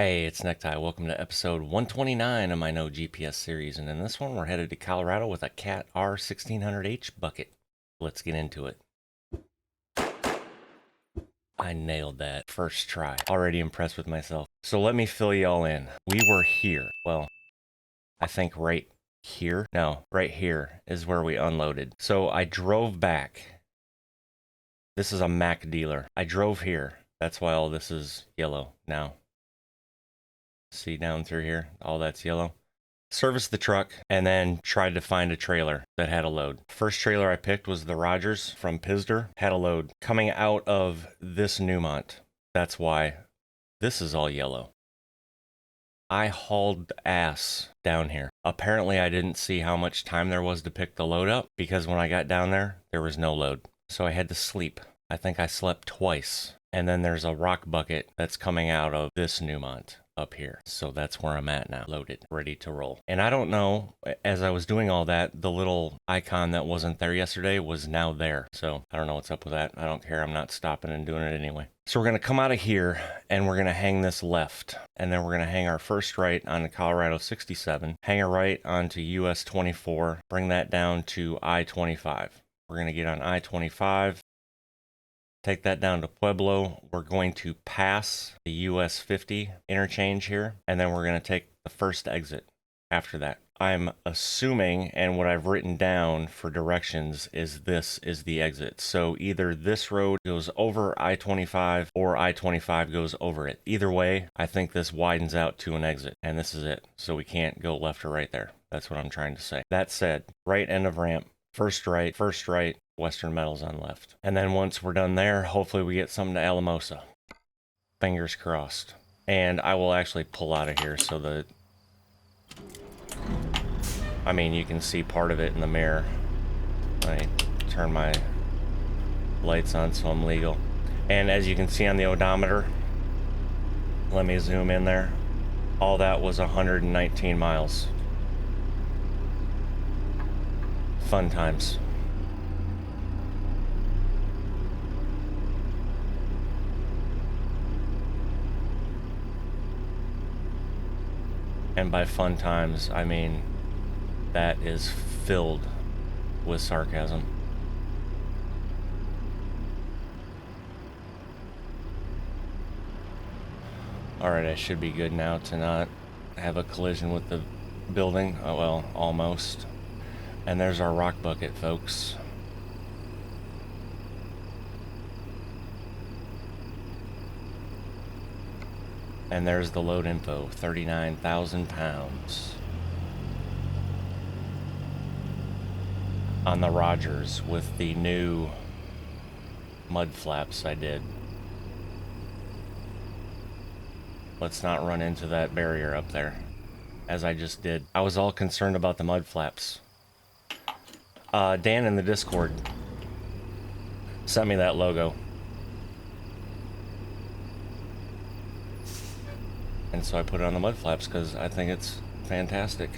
Hey, it's Necktie. Welcome to episode 129 of my No GPS series, and in this one we're headed to Colorado with a Cat R1600H bucket. Let's get into it. I nailed that first try. Already impressed with myself. So let me fill you all in. We were here. Well, I think right here. No, right here is where we unloaded. So I drove back. This is a Mac dealer. I drove here. That's why all this is yellow now. See down through here, all that's yellow. Serviced the truck and then tried to find a trailer that had a load. First trailer I picked was the Rogers from Pizzster, had a load coming out of this Newmont. That's why this is all yellow. I hauled ass down here. Apparently I didn't see how much time there was to pick the load up because when I got down there was no load. So I had to sleep. I think I slept twice. And then there's a rock bucket that's coming out of this Newmont up here. So that's where I'm at now, loaded, ready to roll. And I don't know, as I was doing all that, the little icon that wasn't there yesterday was now there. So I don't know what's up with that. I don't care. I'm not stopping and doing it anyway. So we're going to come out of here and we're going to hang this left. And then we're going to hang our first right on the Colorado 67, hang a right onto US 24, bring that down to I-25. We're going to get on I-25. Take that down to Pueblo. We're going to pass the US 50 interchange here, and then we're going to take the first exit after that. I'm assuming, and what I've written down for directions is this is the exit. So either this road goes over I-25 or I-25 goes over it. Either way, I think this widens out to an exit, and this is it. So we can't go left or right there. That's what I'm trying to say. That said, right end of ramp, first right, Western Metal's on left. And then once we're done there, hopefully we get something to Alamosa. Fingers crossed. And I will actually pull out of here so that, I mean, you can see part of it in the mirror. I turn my lights on so I'm legal. And as you can see on the odometer, let me zoom in there. All that was 119 miles. Fun times. And by fun times, I mean that is filled with sarcasm. Alright, I should be good now to not have a collision with the building. Oh, well, almost. And there's our rock bucket, folks. And there's the load info, 39,000 pounds. On the Rogers with the new mud flaps I did. Let's not run into that barrier up there, as I just did. I was all concerned about the mud flaps. Dan in the Discord sent me that logo. And so I put it on the mud flaps because I think it's fantastic.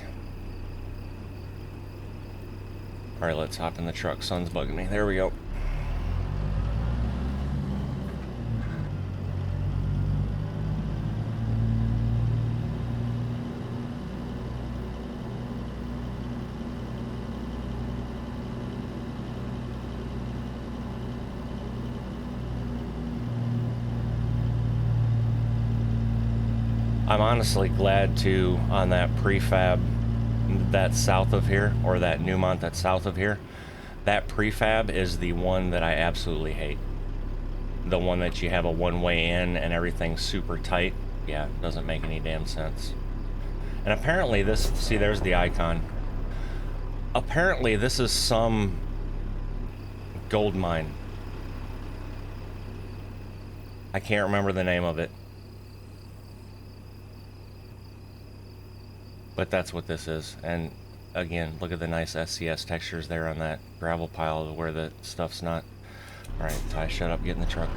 Alright, let's hop in the truck. Sun's bugging me. There we go. I'm honestly glad to, on that prefab that's south of here, or that Newmont that's south of here, that prefab is the one that I absolutely hate. The one that you have a one-way in and everything's super tight. Yeah, it doesn't make any damn sense. And apparently this, see, there's the icon. Apparently this is some gold mine. I can't remember the name of it. But that's what this is. And again, look at the nice SCS textures there on that gravel pile where the stuff's not. Alright, Ty, shut up, get in the truck.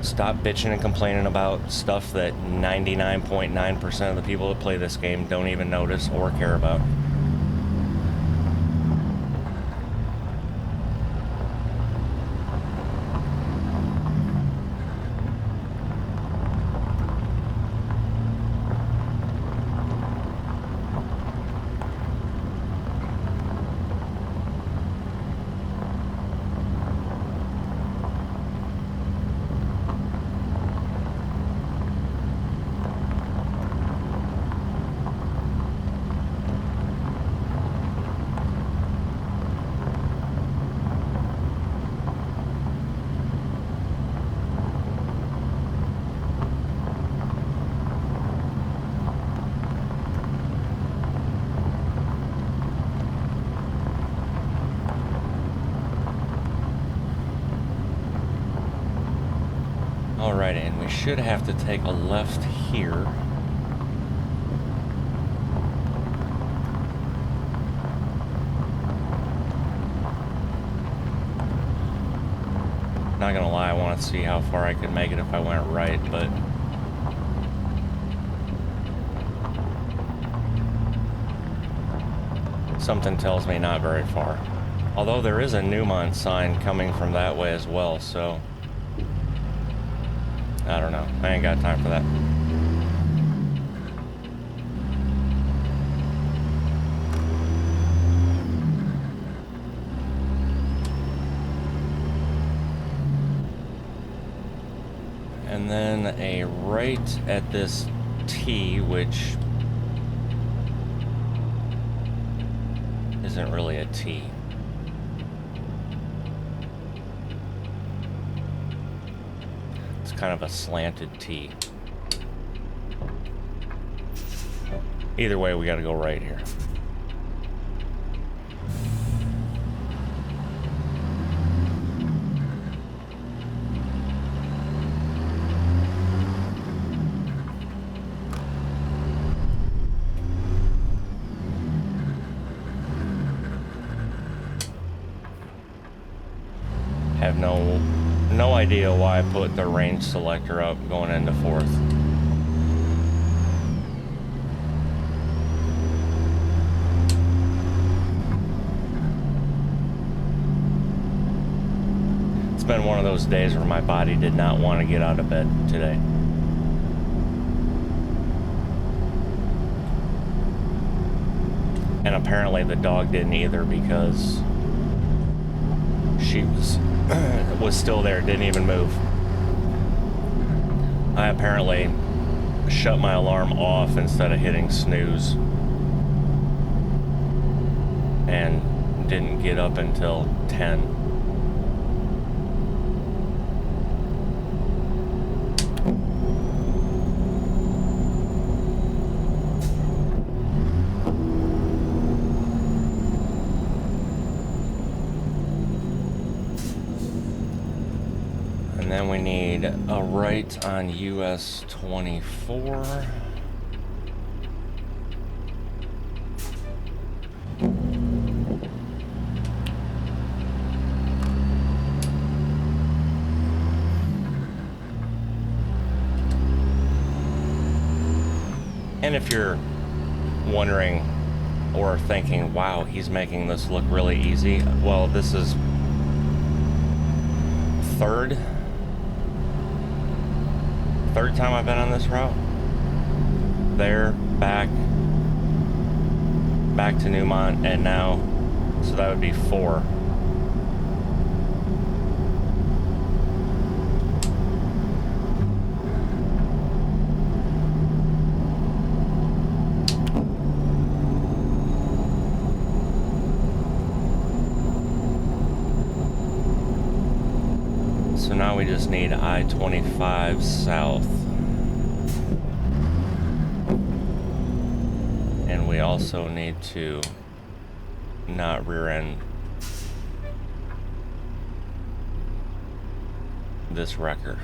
Stop bitching and complaining about stuff that 99.9% of the people that play this game don't even notice or care about. Alright, and we should have to take a left here. Not gonna lie, I want to see how far I could make it if I went right, but something tells me not very far. Although there is a Newmont sign coming from that way as well, so I don't know. I ain't got time for that. And then a right at this T, which isn't really a T. It's kind of a slanted T. Either way, we gotta go right here. Have no idea why I put the range selector up going into 4th. It's been one of those days where my body did not want to get out of bed today. And apparently the dog didn't either, because she was still there, didn't even move. I apparently shut my alarm off instead of hitting snooze, and didn't get up until 10. Then we need a right on US 24. And if you're wondering or thinking, wow, he's making this look really easy, well, this is third time I've been on this route. There, back to Newmont, and now, so that would be 4. So now we just need I-25 south. And we also need to not rear end this wrecker.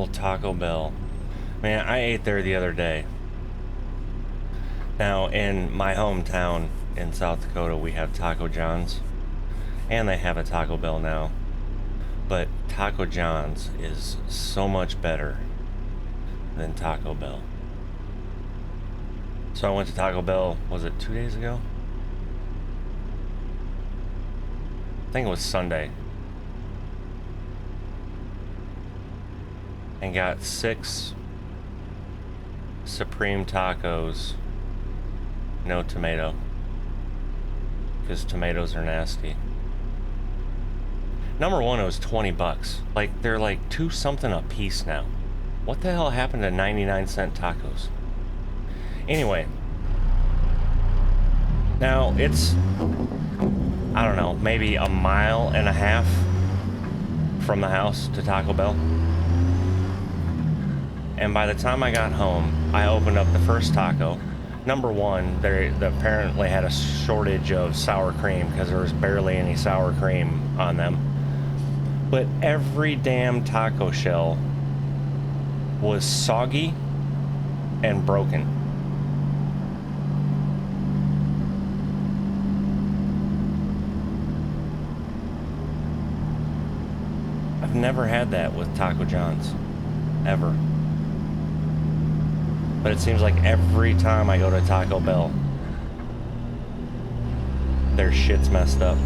old Taco Bell. Man, I ate there the other day. Now, in my hometown in South Dakota, we have Taco John's. And they have a Taco Bell now. But Taco John's is so much better than Taco Bell. So I went to Taco Bell, was it 2 days ago? I think it was Sunday. And got 6 Supreme tacos, no tomato, because tomatoes are nasty. Number one, it was 20 bucks. Like, they're like 2 something a piece now. What the hell happened to 99-cent tacos? Anyway, now it's, I don't know, maybe a mile and a half from the house to Taco Bell. And by the time I got home, I opened up the first taco. Number one, they apparently had a shortage of sour cream because there was barely any sour cream on them. But every damn taco shell was soggy and broken. I've never had that with Taco John's, ever. But it seems like every time I go to Taco Bell, their shit's messed up.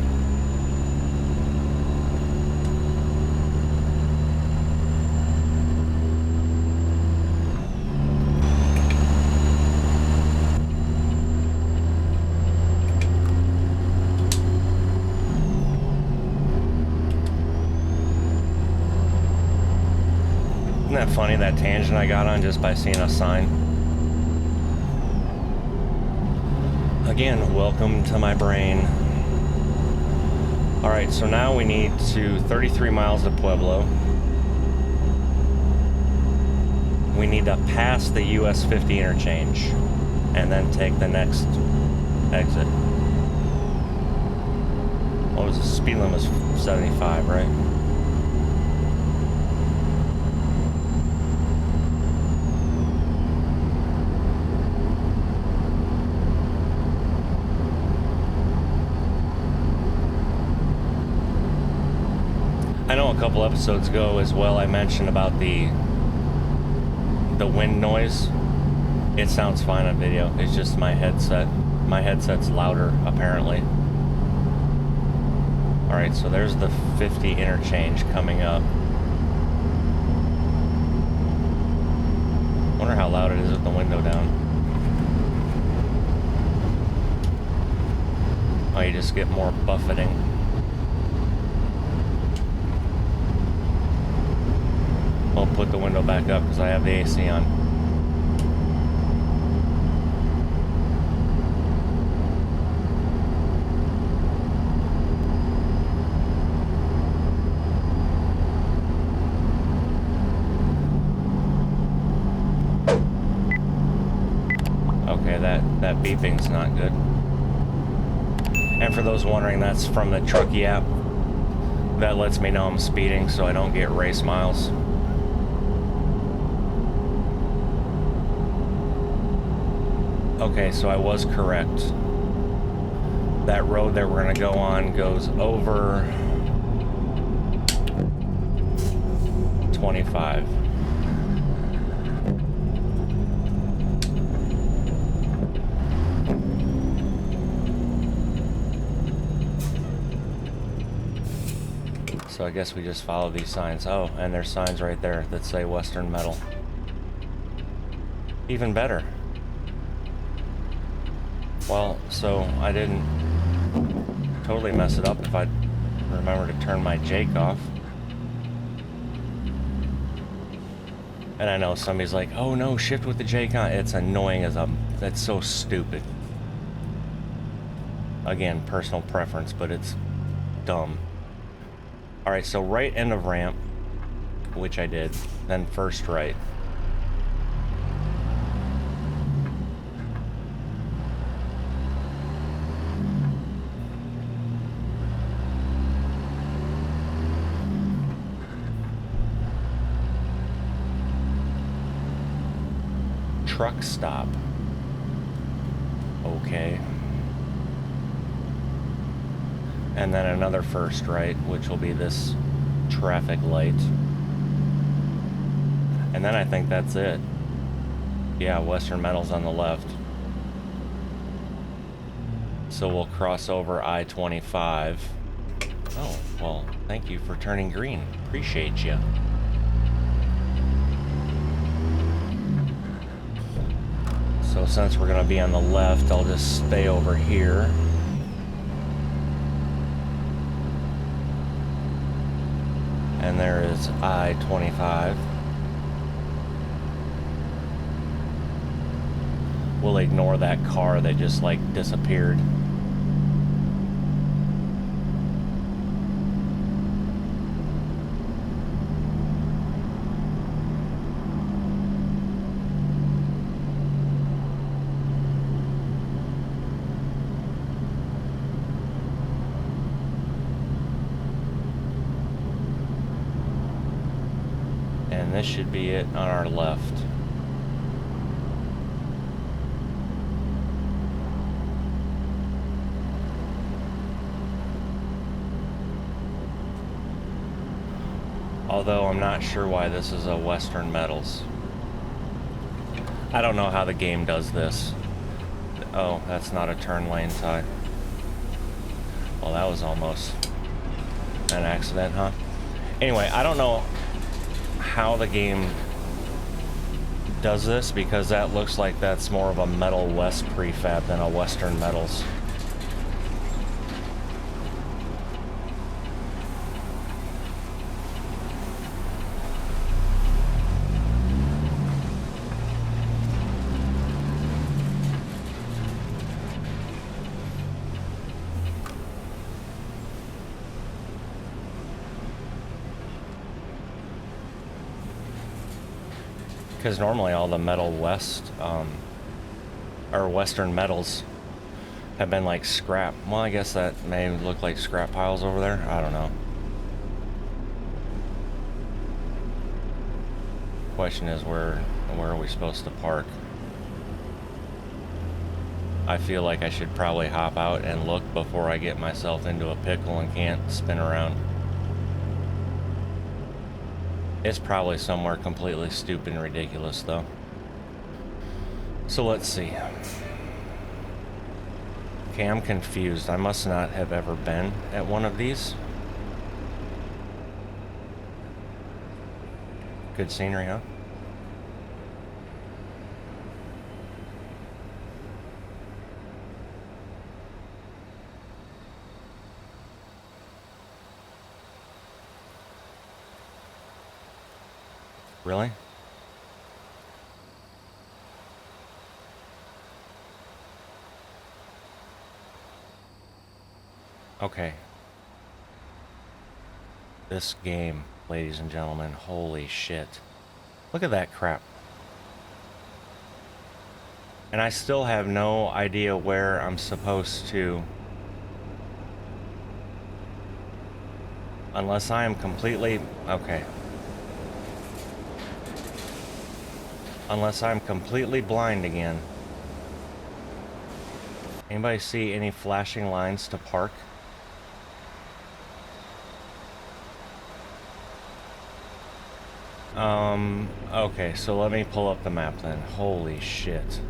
Isn't that funny, that tangent I got on just by seeing a sign? Again, welcome to my brain. Alright, so now we need to 33 miles to Pueblo. We need to pass the US 50 interchange and then take the next exit. What was the speed limit? Was 75, right? I know a couple episodes ago as well I mentioned about the wind noise. It sounds fine on video. It's just my headset. My headset's louder apparently. Alright, so there's the 50 interchange coming up. Wonder how loud it is with the window down. Oh, you just get more buffeting. I'll put the window back up because I have the AC on. Okay, that beeping's not good. And for those wondering, that's from the Truckee app. That lets me know I'm speeding so I don't get race miles. Okay, so I was correct. That road that we're gonna go on goes over 25. So I guess we just follow these signs. Oh, and there's signs right there that say Western Metal. Even better. Well, so I didn't totally mess it up if I remember to turn my Jake off. And I know somebody's like, oh no, shift with the Jake on. It's annoying as that's so stupid. Again, personal preference, but it's dumb. Alright, so right end of ramp, which I did, then first right. truck stop. Okay. And then another first right, which will be this traffic light. And then I think that's it. Yeah, Western Metal's on the left. So we'll cross over I-25. Oh, well, thank you for turning green. Appreciate you. So since we're gonna be on the left, I'll just stay over here. And there is I-25. We'll ignore that car that just like disappeared. And this should be it on our left. Although I'm not sure why this is a Western Metals. I don't know how the game does this. Oh, that's not a turn lane side. Well, that was almost an accident, huh? Anyway, I don't know how the game does this, because that looks like that's more of a Metal West prefab than a Western Metals. Because normally all the Metal West, or Western Metals have been like scrap. Well, I guess that may look like scrap piles over there. I don't know. Question is, where are we supposed to park? I feel like I should probably hop out and look before I get myself into a pickle and can't spin around. It's probably somewhere completely stupid and ridiculous, though. So let's see. Okay, I'm confused. I must not have ever been at one of these. Good scenery, huh? Really? Okay. This game, ladies and gentlemen, holy shit. Look at that crap. And I still have no idea where I'm supposed to... Unless I am completely... Okay. Unless I'm completely blind again. Anybody see any flashing lines to park? Okay, so let me pull up the map then. Holy shit.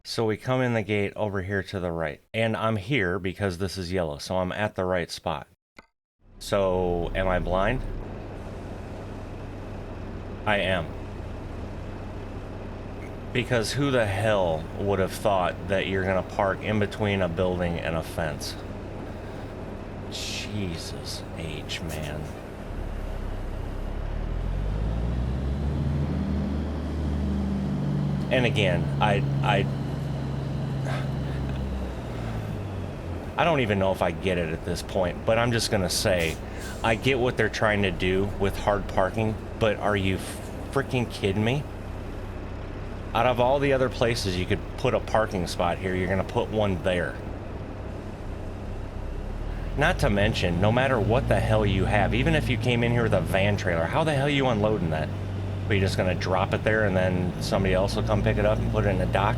So we come in the gate over here to the right. And I'm here because this is yellow, so I'm at the right spot. So, am I blind? I am. Because who the hell would have thought that you're gonna park in between a building and a fence? Jesus H, man. And again, I don't even know if I get it at this point, but I'm just gonna say, I get what they're trying to do with hard parking, but are you freaking kidding me? Out of all the other places you could put a parking spot here, you're gonna put one there. Not to mention, no matter what the hell you have, even if you came in here with a van trailer, how the hell are you unloading that? Are you just gonna drop it there and then somebody else will come pick it up and put it in a dock?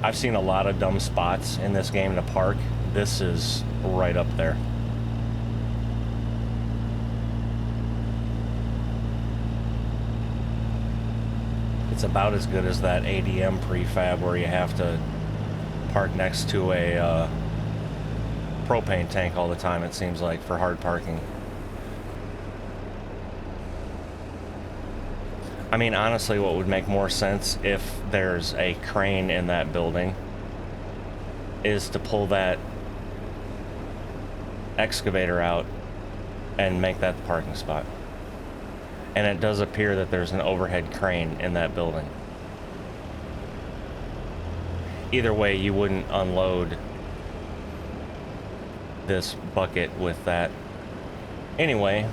I've seen a lot of dumb spots in this game to park. This is right up there. It's about as good as that ADM prefab where you have to park next to a propane tank all the time, it seems like, for hard parking. I mean, honestly, what would make more sense if there's a crane in that building is to pull that excavator out and make that the parking spot. And it does appear that there's an overhead crane in that building. Either way, you wouldn't unload this bucket with that. Anyway,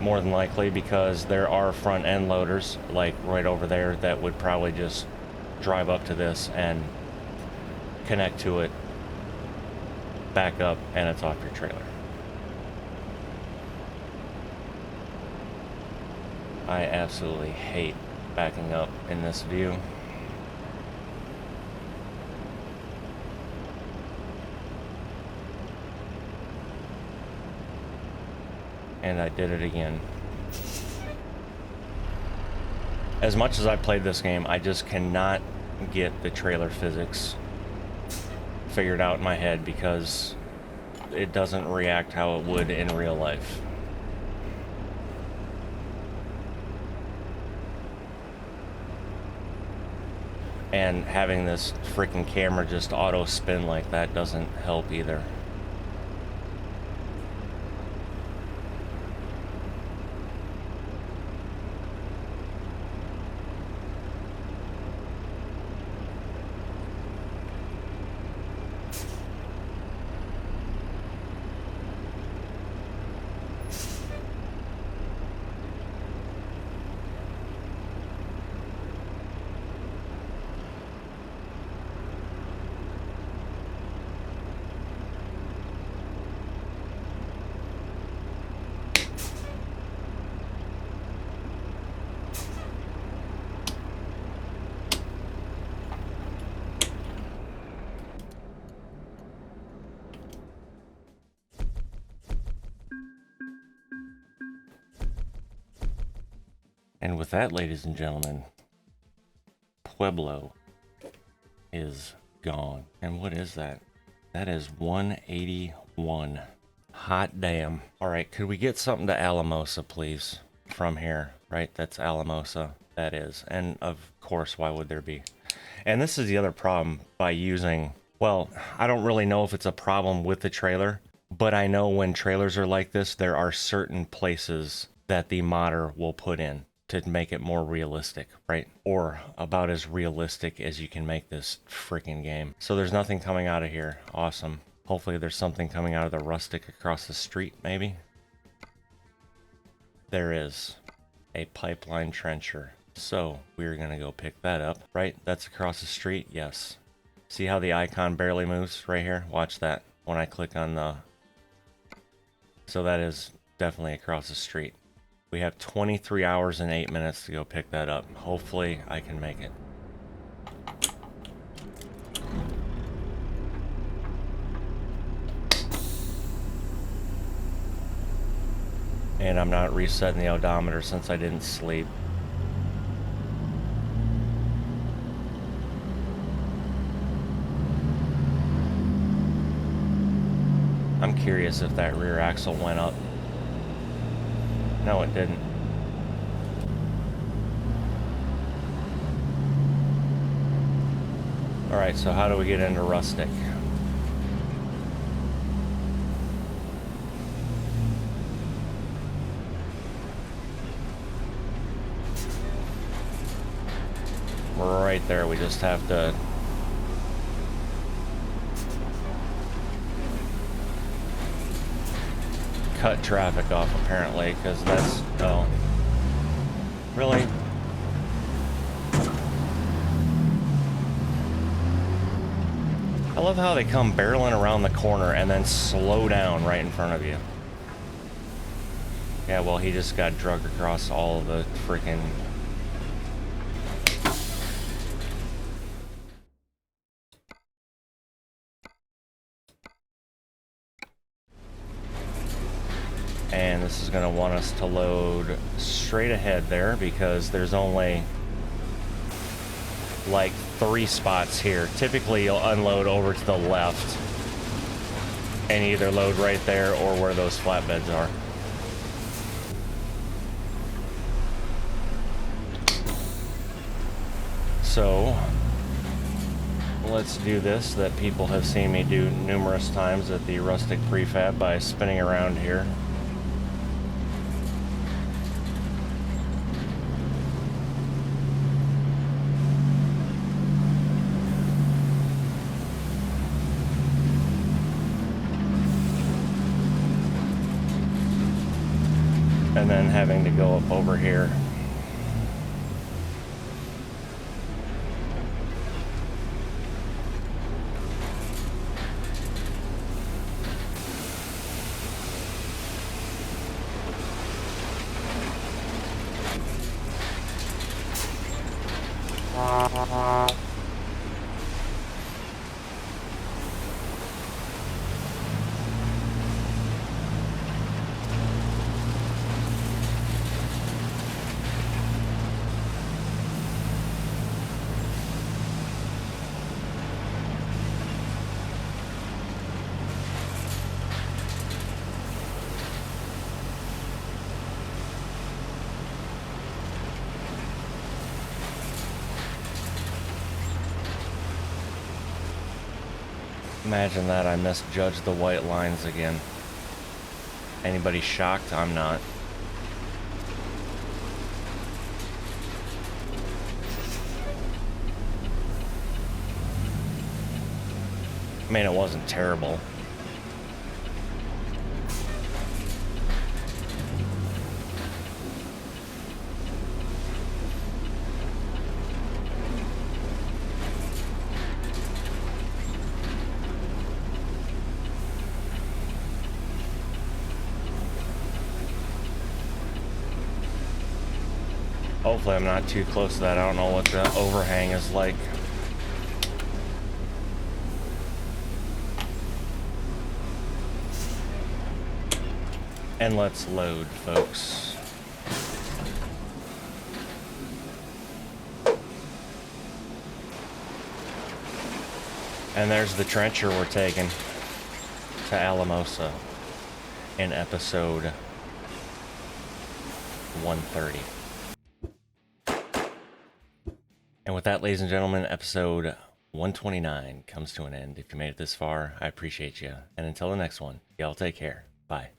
more than likely, because there are front end loaders like right over there that would probably just drive up to this and connect to it, back up, and it's off your trailer. I absolutely hate backing up in this view. And I did it again. As much as I played this game, I just cannot get the trailer physics figured out in my head because it doesn't react how it would in real life. And having this freaking camera just auto spin like that doesn't help either. And with that, ladies and gentlemen, Pueblo is gone. And what is that? That is 181. Hot damn. All right, could we get something to Alamosa, please? From here, right? That's Alamosa. That is. And of course, why would there be? And this is the other problem by using, well, I don't really know if it's a problem with the trailer, but I know when trailers are like this, there are certain places that the modder will put in to make it more realistic, right? Or about as realistic as you can make this freaking game. So there's nothing coming out of here. Awesome. Hopefully there's something coming out of the rustic across the street, maybe. There is a pipeline trencher. So we're gonna go pick that up, right? That's across the street, yes. See how the icon barely moves right here? Watch that when I click on the... So that is definitely across the street. We have 23 hours and 8 minutes to go pick that up. Hopefully I can make it. And I'm not resetting the odometer since I didn't sleep. I'm curious if that rear axle went up. No, it didn't. Alright, so how do we get into rustic? Right there, we just have to cut traffic off apparently, because that's, oh, really? I love how they come barreling around the corner and then slow down right in front of you. Yeah, well, he just got drugged across all the freaking... And this is going to want us to load straight ahead there because there's only like 3 spots here. Typically you'll unload over to the left and either load right there or where those flatbeds are. So let's do this that people have seen me do numerous times at the rustic prefab by spinning around here. And then having to go up over here. Imagine that, I misjudged the white lines again. Anybody shocked? I'm not. I mean, it wasn't terrible. Hopefully I'm not too close to that. I don't know what the overhang is like. And let's load, folks. And there's the trencher we're taking to Alamosa in episode 130. And with that, ladies and gentlemen, episode 129 comes to an end. If you made it this far, I appreciate you. And until the next one, y'all take care. Bye.